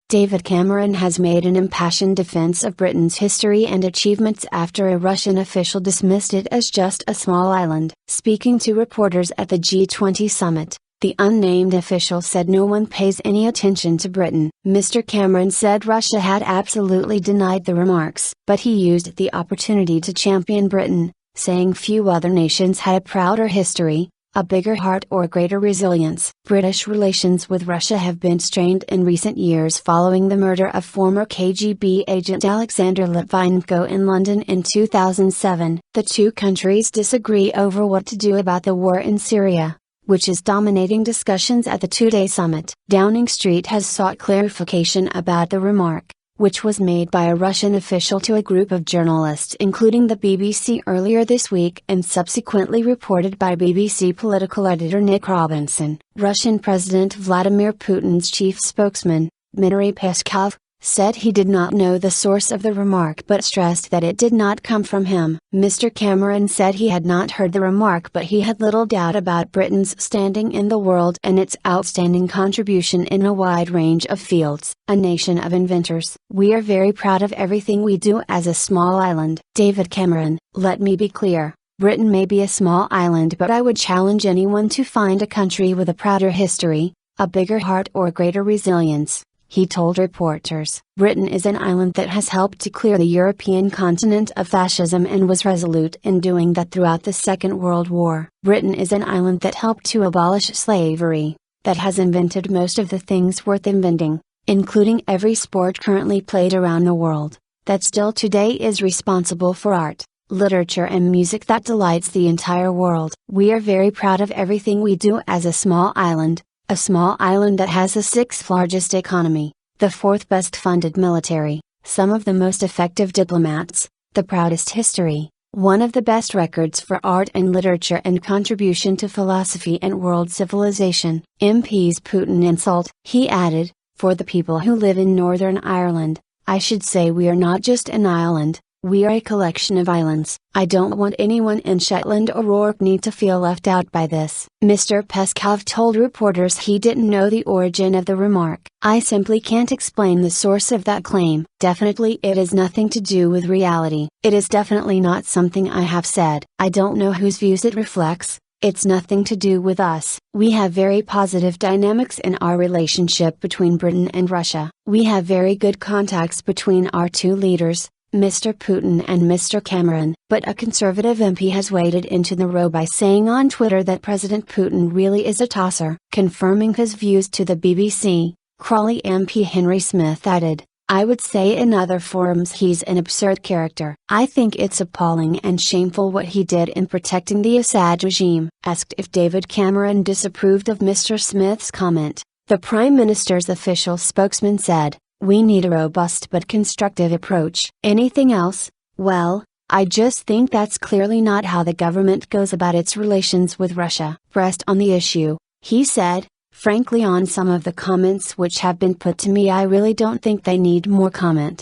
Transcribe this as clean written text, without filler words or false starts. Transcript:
David Cameron has made an impassioned defense of Britain's history and achievements after a Russian official dismissed it as just a small island. Speaking to reporters at the G20 summit, the unnamed official said no one pays any attention to Britain. Mr. Cameron said Russia had absolutely denied the remarks, but he used the opportunity to champion Britain, saying few other nations had a prouder history, a bigger heart or greater resilience. British relations with Russia have been strained in recent years following the murder of former KGB agent Alexander Litvinenko in London in 2007. The two countries disagree over what to do about the war in Syria, which is dominating discussions at the two-day summit. Downing Street has sought clarification about the remark, which was made by a Russian official to a group of journalists including the BBC earlier this week and subsequently reported by BBC political editor Nick Robinson. Russian President Vladimir Putin's chief spokesman, Dmitry Peskov, said he did not know the source of the remark but stressed that it did not come from him. Mr. Cameron said he had not heard the remark but he had little doubt about Britain's standing in the world and its outstanding contribution in a wide range of fields. A nation of inventors. We are very proud of everything we do as a small island. David Cameron, let me be clear. Britain may be a small island but I would challenge anyone to find a country with a prouder history, a bigger heart or greater resilience, he told reporters. Britain is an island that has helped to clear the European continent of fascism and was resolute in doing that throughout the Second World War. Britain is an island that helped to abolish slavery, that has invented most of the things worth inventing, including every sport currently played around the world, that still today is responsible for art, literature and music that delights the entire world. We are very proud of everything we do as a small island that has the sixth largest economy, the fourth best funded military, some of the most effective diplomats, the proudest history, one of the best records for art and literature and contribution to philosophy and world civilization. MP's Putin insult. He added, for the people who live in Northern Ireland, I should say we are not just an island, we are a collection of islands. I don't want anyone in Shetland or Orkney to feel left out by this. Mr. Peskov told reporters he didn't know the origin of the remark. I simply can't explain the source of that claim. Definitely it has nothing to do with reality. It is definitely not something I have said. I don't know whose views it reflects. It's nothing to do with us. We have very positive dynamics in our relationship between Britain and Russia. We have very good contacts between our two leaders, Mr. Putin and Mr. Cameron. But a Conservative MP has waded into the row by saying on Twitter that President Putin really is a tosser. Confirming his views to the BBC, Crawley MP Henry Smith added, I would say in other forums he's an absurd character. I think it's appalling and shameful what he did in protecting the Assad regime. Asked if David Cameron disapproved of Mr. Smith's comment, the Prime Minister's official spokesman said, we need a robust but constructive approach. Anything else? Well, I just think that's clearly not how the government goes about its relations with Russia. Pressed on the issue, he said, frankly on some of the comments which have been put to me I really don't think they need more comment.